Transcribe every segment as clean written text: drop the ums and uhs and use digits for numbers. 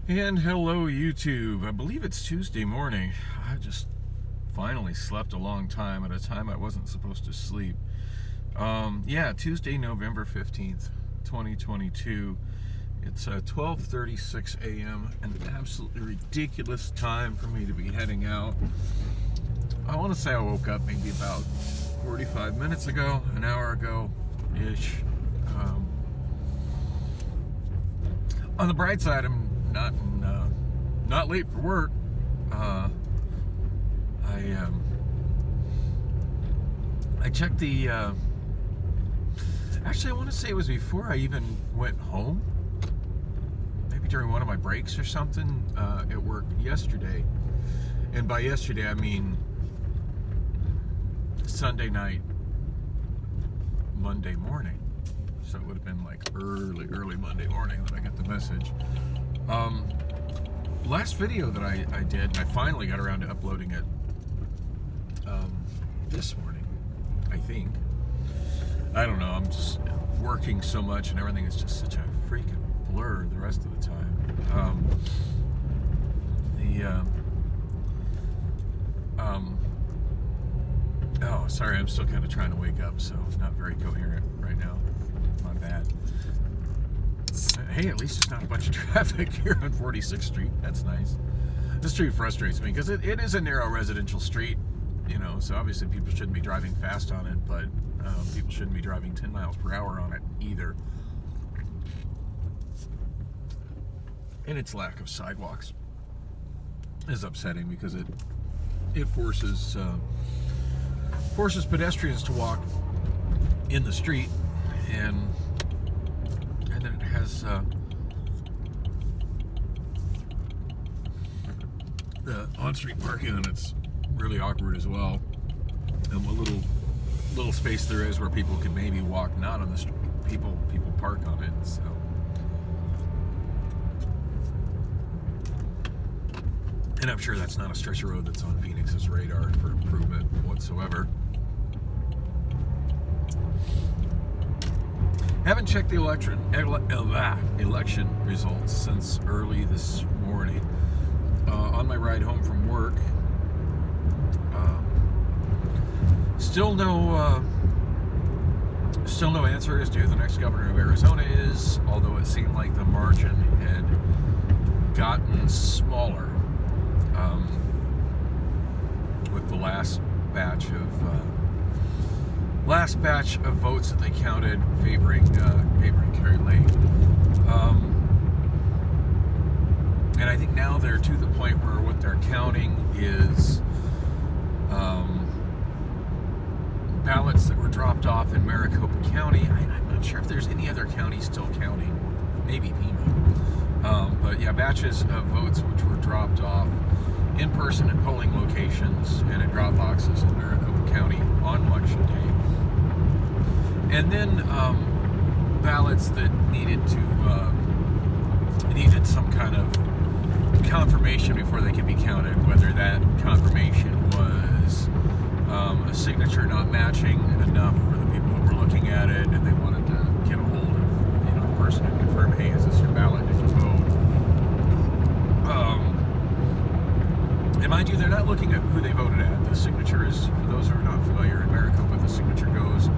And hello, YouTube. I believe it's Tuesday morning. I just finally slept a long time at a time I wasn't supposed to sleep. Yeah, Tuesday, November 15th, 2022. It's 12:36 a.m., an absolutely ridiculous time for me to be heading out. I want to say I woke up maybe about 45 minutes ago, an hour ago-ish. On the bright side, I'm not late for work. I checked the. Actually, I want to say it was before I even went home. Maybe during one of my breaks or something at work yesterday. And by yesterday, I mean Sunday night, Monday morning. So it would have been like early Monday morning that I got the message. Last video that I did, I finally got around to uploading it this morning, I think. I don't know, I'm just working so much and everything is just such a freaking blur the rest of the time. Oh, sorry, I'm still kind of trying to wake up, so not very coherent right now. My bad. Hey, at least there's not a bunch of traffic here on 46th Street. That's nice. This street frustrates me because it is a narrow residential street, you know, so obviously people shouldn't be driving fast on it, but people shouldn't be driving 10 miles per hour on it either. And its lack of sidewalks is upsetting because it forces pedestrians to walk in the street, and then it has the on-street parking, and it's really awkward as well. And what little space there is where people can maybe walk not on the street, people park on it. So and I'm sure that's not a stretch of road that's on Phoenix's radar for improvement whatsoever. Haven't checked the election results since early this morning. On my ride home from work, still no answer as to who the next governor of Arizona is, although it seemed like the margin had gotten smaller with the last batch of votes that they counted favoring Kari Lake. And I think now they're to the point where what they're counting is ballots that were dropped off in Maricopa County. I'm not sure if there's any other county still counting. Maybe Pima. But yeah, batches of votes which were dropped off in person at polling locations and at drop boxes in Maricopa County on Election Day. And then ballots that needed some kind of confirmation before they could be counted, whether that confirmation was a signature not matching enough for the people who were looking at it, and they wanted to get a hold of the person and confirm, hey, is this your ballot? Did you vote? And mind you, they're not looking at who they voted at. The signature is, for those who are not familiar, in Maricopa, the signature goes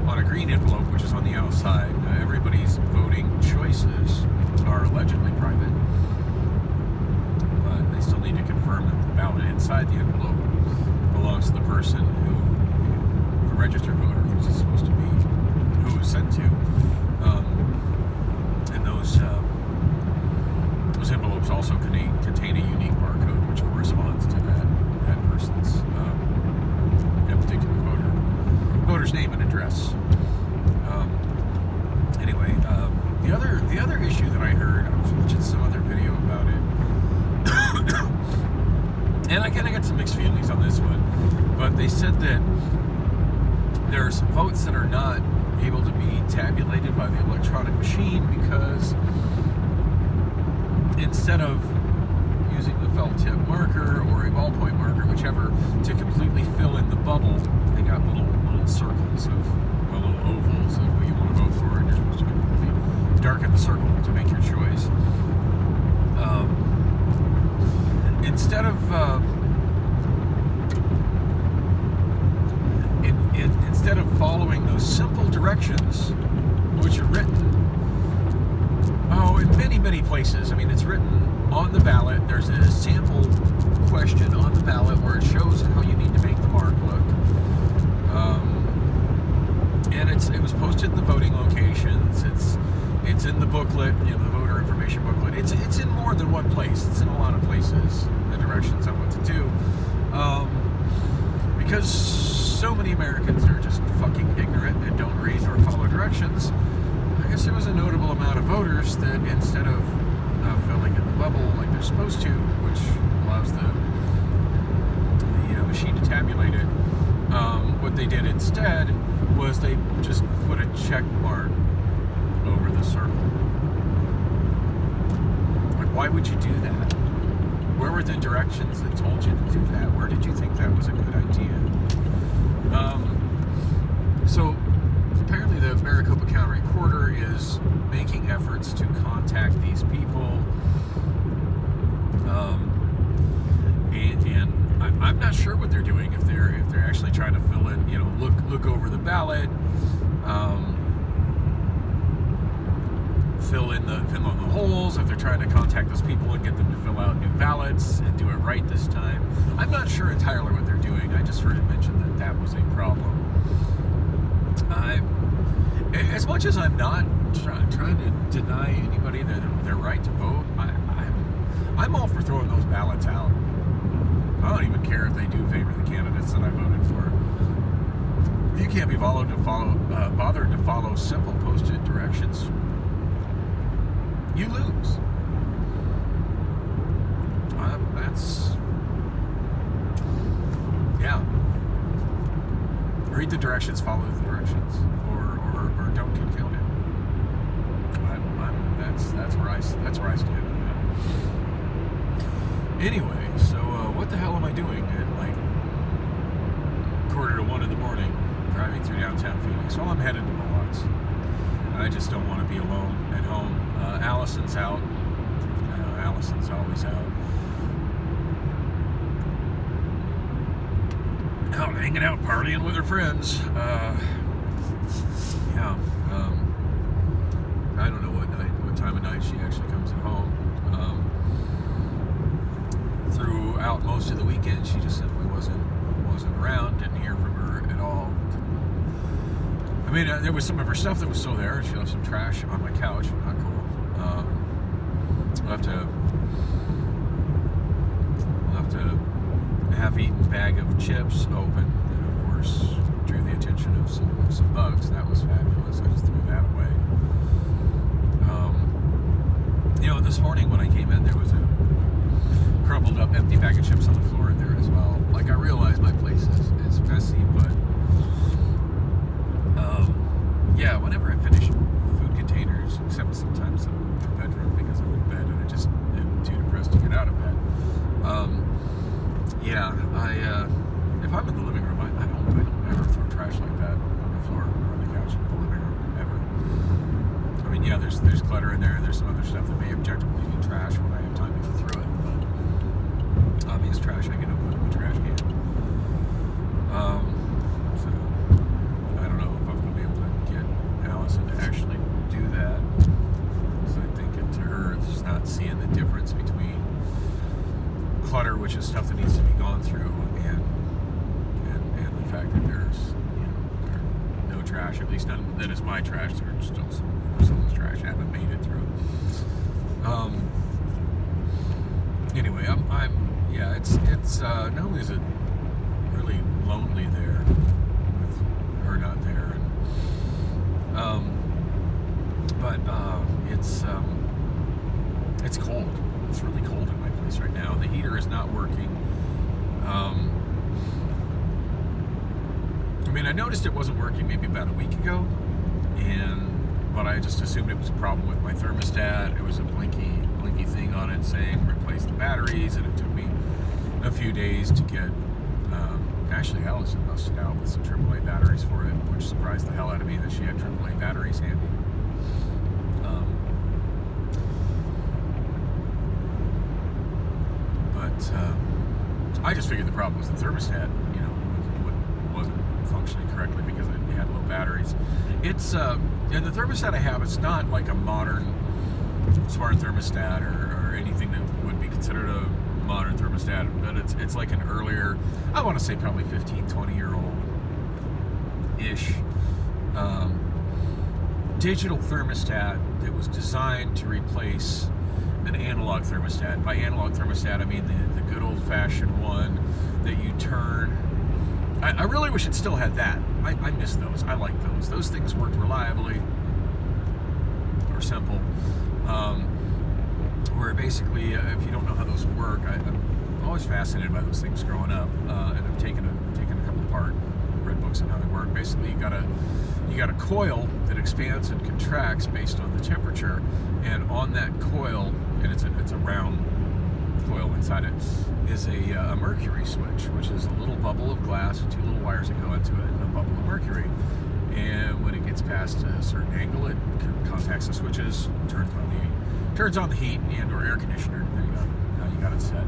on a green envelope, which is on the outside. Everybody's voting choices are allegedly private, but they still need to confirm that the ballot inside the envelope belongs to the person who, the registered voter, who's it supposed to be, who it was sent to. And those envelopes also contain a unique barcode which corresponds to that person's that particular voter's name and address. Anyway, the other issue that I heard, I was watching some other video about it, and I kind of got some mixed feelings on this one, but they said that there are some votes that are not able to be tabulated by the electronic machine because instead of using the felt tip marker or a ballpoint marker, whichever, to completely fill in the bubble, they got little circles little ovals of who you want to vote for, and you're supposed to completely darken the circle to make your choice. many places. I mean, it's written on the ballot. There's a sample question on the ballot where it shows how you need to make the mark look. And it was posted in the voting locations. It's in the booklet, the voter information booklet. It's in more than one place. It's in a lot of places, the directions on what to do. Because so many Americans are just fucking ignorant and don't read or follow directions. I guess there was a notable amount of voters that instead of filling in the bubble like they're supposed to, which allows the machine to tabulate it, what they did instead was they just put a check mark over the circle. Like, why would you do that? Where were the directions that told you to do that? Where did you think that was a good idea? So apparently the Maricopa County Recorder is making efforts to contact these people. And I'm not sure what they're doing, if they're actually trying to fill in, look over the ballot, fill in the holes, if they're trying to contact those people and get them to fill out new ballots and do it right this time. I'm not sure entirely what they're doing. I just heard it mentioned that was a problem. As much as I'm not trying to deny anybody their right to vote, I'm all for throwing those ballots out. I don't even care if they do favor the candidates that I voted for. If you can't be bothered to follow simple posted directions, you lose. Read the directions, follow the directions, or don't get counted. That's where I stand on that. Anyway, so what the hell am I doing at like 1:45 in the morning, driving through downtown Phoenix? Well, I'm headed to Bullocks. I just don't want to be alone at home. Allison's out. Allison's always out. Out hanging out, partying with her friends. I don't know what time of night she actually comes at home. Throughout most of the weekend, she just simply wasn't around. Didn't hear from her at all. I mean, there was some of her stuff that was still there. She left some trash on my couch. Not cool. Left a half-eaten bag of chips open, and of course drew the attention of some bugs. That was fabulous. I just threw that away. This morning when I came in, there was a crumpled up empty bag of chips on the floor in there as well. Like, I realize my place is messy, but whenever I finish food containers, except sometimes in the bedroom because I'm in bed and I just am too depressed to get out of bed. If I'm in the living room, I don't ever throw trash like that on the floor or on the couch in the living room, ever. I mean, there's clutter in there, and there's some other stuff that may objectively be trash when I have time to go through it, but obvious trash I get to put in the trash can. So, I don't know if I'm going to be able to get Allison to actually do that, because I think to her, she's not seeing the difference between clutter, which is stuff that needs to be gone through, and the fact that there's no trash, at least none that is my trash. There's still someone's trash I haven't made it through. Anyway, it's not only is it really lonely there with her not there, but it's cold. It's really cold in my place right now. The heater is not working. I noticed it wasn't working maybe about a week ago, but I just assumed it was a problem with my thermostat. It was a blinky thing on it saying replace the batteries, and it took me a few days to get. Actually, Allison busted out with some AAA batteries for it, which surprised the hell out of me that she had AAA batteries handy. I just figured the problem was the thermostat, wasn't functioning correctly because it had low batteries. It's and the thermostat I have, it's not like a modern smart thermostat or anything that would be considered a modern thermostat, but it's like an earlier, I want to say probably 15, 20-year-old ish digital thermostat that was designed to replace an analog thermostat. By analog thermostat, I mean the good old-fashioned one that you turn. I really wish it still had that. I miss those. I like those. Those things worked reliably or simple. Where basically, if you don't know how those work, I'm always fascinated by those things growing up, and I've taken a couple apart, read books on how they work. Basically, you got a coil that expands and contracts based on the temperature, and on that coil, and it's a round coil inside it, is a mercury switch, which is a little bubble of glass with two little wires that go into it, and a bubble of mercury. And when it gets past a certain angle, it contacts the switches, turns on the heat and or air conditioner, depending on how you got it set.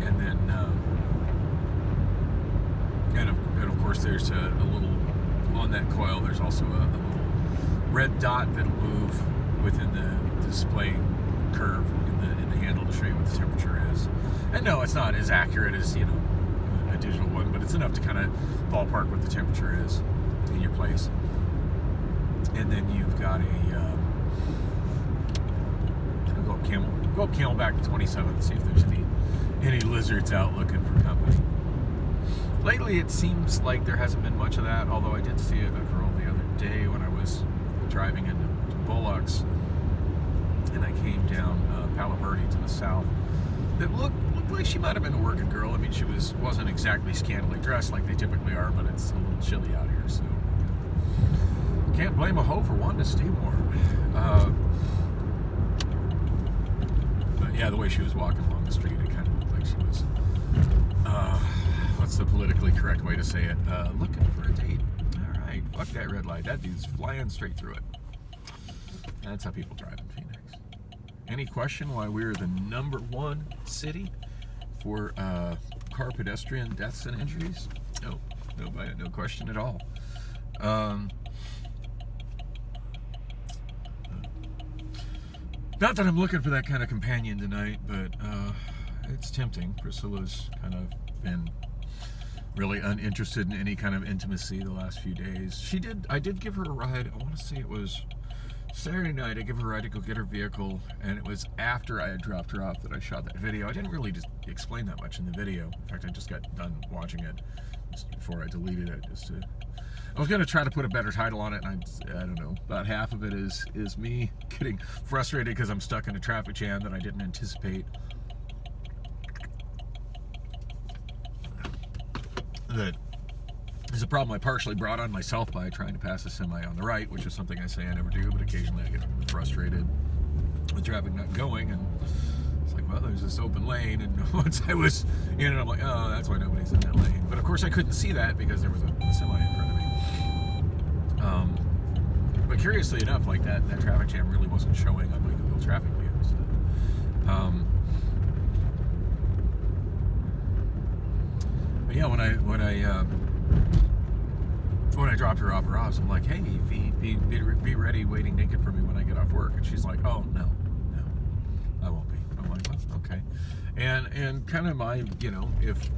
And then, and of course, there's a little on that coil. There's also a little red dot that'll move within the display curve in the handle to show you what the temperature is. And no, it's not as accurate as a digital one, but it's enough to kind of ballpark what the temperature is in your place. And then you've got go up Camelback 27th, see if there's any lizards out looking for company. Lately, it seems like there hasn't been much of that, although I did see a girl the other day when I was driving into Bullocks, and I came down Palo Verde to the south. That looked like she might have been a working girl. I mean, she wasn't exactly scantily dressed like they typically are, but it's a little chilly out here, so can't blame a hoe for wanting to stay warm. But yeah, the way she was walking along the street, it kind of looked like she was, what's the politically correct way to say it? Looking for a date. All right, fuck that red light. That dude's flying straight through it. That's how people drive in Phoenix. Any question why we're the #1 city for car pedestrian deaths and injuries? No question at all. Not that I'm looking for that kind of companion tonight, but it's tempting. Priscilla's kind of been really uninterested in any kind of intimacy the last few days. I did give her a ride. I want to say it was Saturday night. I gave her a ride to go get her vehicle, and it was after I had dropped her off that I shot that video. I didn't really just explain that much in the video. In fact, I just got done watching it just before I deleted it. I was going to try to put a better title on it, and I don't know, about half of it is me getting frustrated because I'm stuck in a traffic jam that I didn't anticipate. That is a problem I partially brought on myself by trying to pass a semi on the right, which is something I say I never do, but occasionally I get frustrated with traffic not going, and it's like, well, there's this open lane, and once I was in it, I'm like, oh, that's why nobody's in that lane. But of course I couldn't see that because there was a semi in front of me. But curiously enough, like that traffic jam really wasn't showing on my Google traffic views. But yeah, when I dropped her off, I'm like, hey, be ready, waiting naked for me when I get off work. And she's like, oh no, I won't be. I'm like, well, okay. And kind of my, if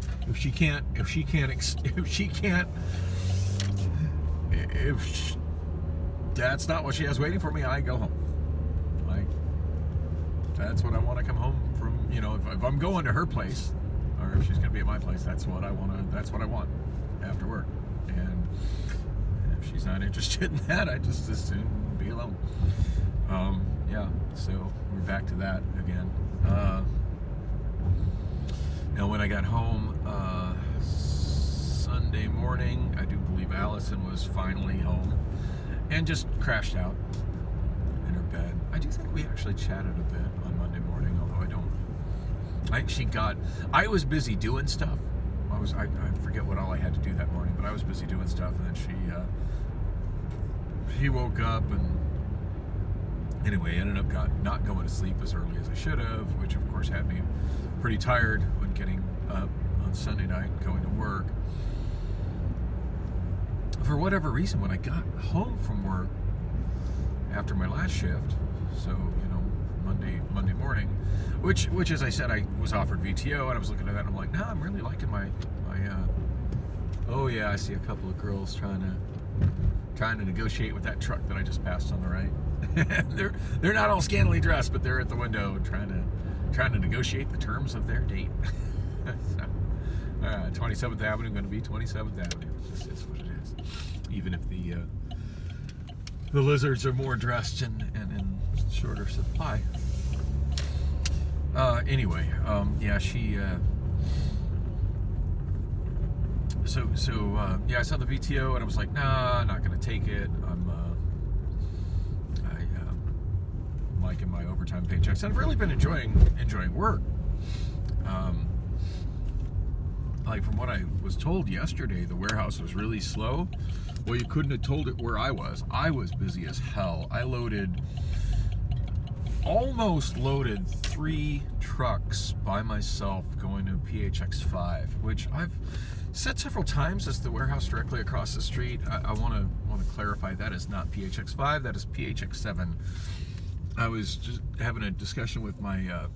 that's not what she has waiting for me, I go home. Like, that's what I want to come home from. If I'm going to her place, or if she's going to be at my place, that's what I want after work. And if she's not interested in that, I just as soon be alone. Yeah, so we're back to that again. Now, when I got home Sunday morning, I do believe Allison was finally home and just crashed out in her bed. I do think we actually chatted a bit on Monday morning, although I was busy doing stuff. I forget what all I had to do that morning, but I was busy doing stuff, and then she woke up, and anyway, ended up not going to sleep as early as I should have, which of course had me pretty tired when getting up on Sunday night and going to work. For whatever reason, when I got home from work, after my last shift. So, Monday morning, which as I said, I was offered VTO, and I was looking at that, and I'm like, I'm really liking my oh yeah, I see a couple of girls trying to negotiate with that truck that I just passed on the right. they're not all scantily dressed, but they're at the window trying to negotiate the terms of their date. So, 27th Avenue going to be 27th Avenue. This is what it is. Even if the lizards are more dressed and in shorter supply. Anyway, yeah, she. Yeah, I saw the VTO and I was like, nah, I'm not gonna take it. I'm liking my overtime paychecks. I've really been enjoying work. Like from what I was told yesterday, the warehouse was really slow. Well, you couldn't have told it where I was. I was busy as hell. I almost loaded 3 trucks by myself going to PHX 5, which I've said several times as the warehouse directly across the street. I want to clarify that is not PHX 5, that is PHX 7. I was just having a discussion with my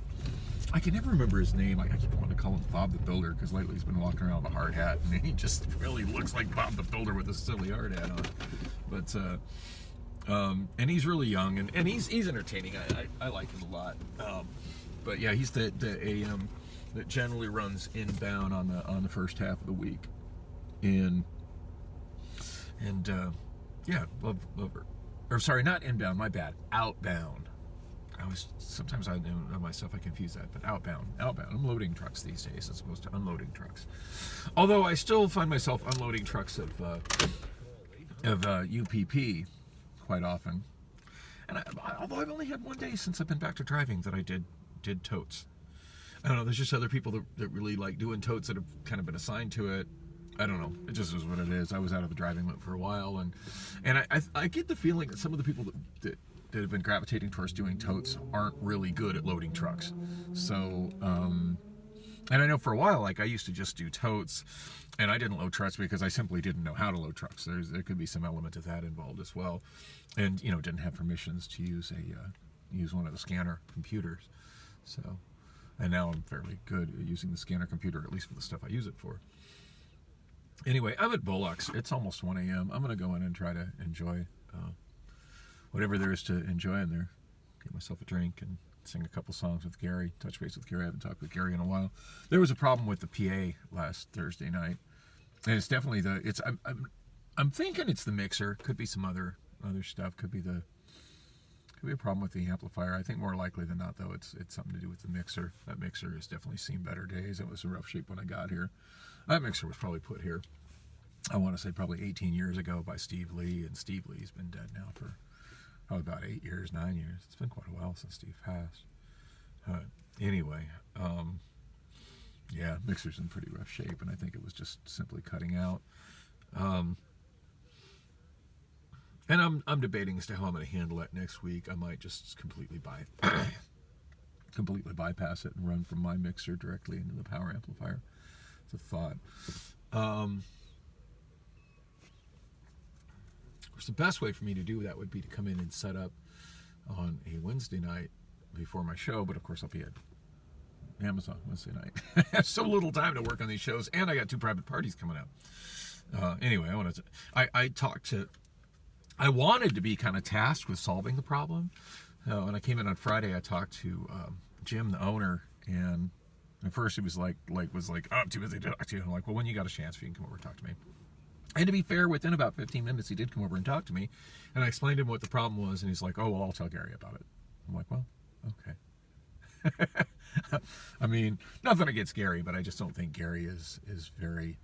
I can never remember his name. I keep wanting to call him Bob the Builder because lately he's been walking around with a hard hat, and he just really looks like Bob the Builder with a silly hard hat on. But and he's really young, and he's entertaining. I like him a lot. But yeah, he's the AM that generally runs inbound on the first half of the week, and yeah, love her. Or sorry, not inbound. My bad. Outbound. Sometimes I know myself, I confuse that, but outbound. I'm loading trucks these days as opposed to unloading trucks. Although I still find myself unloading trucks of UPP quite often. And although I've only had one day since I've been back to driving that I did totes. I don't know, there's just other people that really like doing totes that have kind of been assigned to it. I don't know. It just is what it is. I was out of the driving loop for a while, and I get the feeling that some of the people that have been gravitating towards doing totes aren't really good at loading trucks. So, and I know for a while, like I used to just do totes, and I didn't load trucks because I simply didn't know how to load trucks. There could be some element of that involved as well, and didn't have permissions to use one of the scanner computers. So, and now I'm fairly good at using the scanner computer, at least for the stuff I use it for. Anyway, I'm at Bullock's. It's almost 1 a.m. I'm going to go in and try to enjoy whatever there is to enjoy in there. Get myself a drink and sing a couple songs with Gary. Touch base with Gary. I haven't talked with Gary in a while. There was a problem with the PA last Thursday night, and it's definitely I'm thinking it's the mixer. Could be some other stuff. Could be a problem with the amplifier. I think more likely than not, though, it's something to do with the mixer. That mixer has definitely seen better days. It was a rough shape when I got here. That mixer was probably put here, I want to say probably 18 years ago by Steve Lee, and Steve Lee's been dead now for probably about 8 years, 9 years. It's been quite a while since Steve passed. Anyway, yeah, mixer's in pretty rough shape, and I think it was just simply cutting out. And I'm debating as to how I'm going to handle that next week. I might just completely bypass it and run from my mixer directly into the power amplifier. It's a thought. Of course, the best way for me to do that would be to come in and set up on a Wednesday night before my show, but of course I'll be at Amazon Wednesday night. I have so little time to work on these shows, and I got 2 private parties coming up. Anyway, I wanted to be kind of tasked with solving the problem. When I came in on Friday, I talked to Jim, the owner, and at first he was like, oh, I'm too busy to talk to you. I'm like, well, when you got a chance, you can come over and talk to me. And to be fair, within about 15 minutes, he did come over and talk to me, and I explained to him what the problem was, and he's like, oh, well, I'll tell Gary about it. I'm like, well, okay. I mean, nothing against Gary, but I just don't think Gary is very...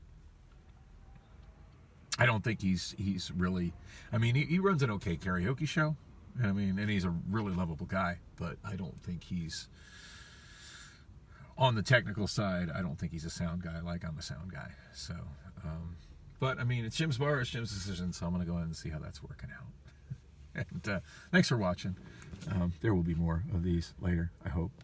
I don't think he's really... I mean, he runs an okay karaoke show. I mean, and he's a really lovable guy, but I don't think he's... On the technical side, I don't think he's a sound guy like I'm a sound guy. So, but I mean, it's Jim's bar, it's Jim's decision, so I'm going to go in and see how that's working out. And thanks for watching. There will be more of these later, I hope.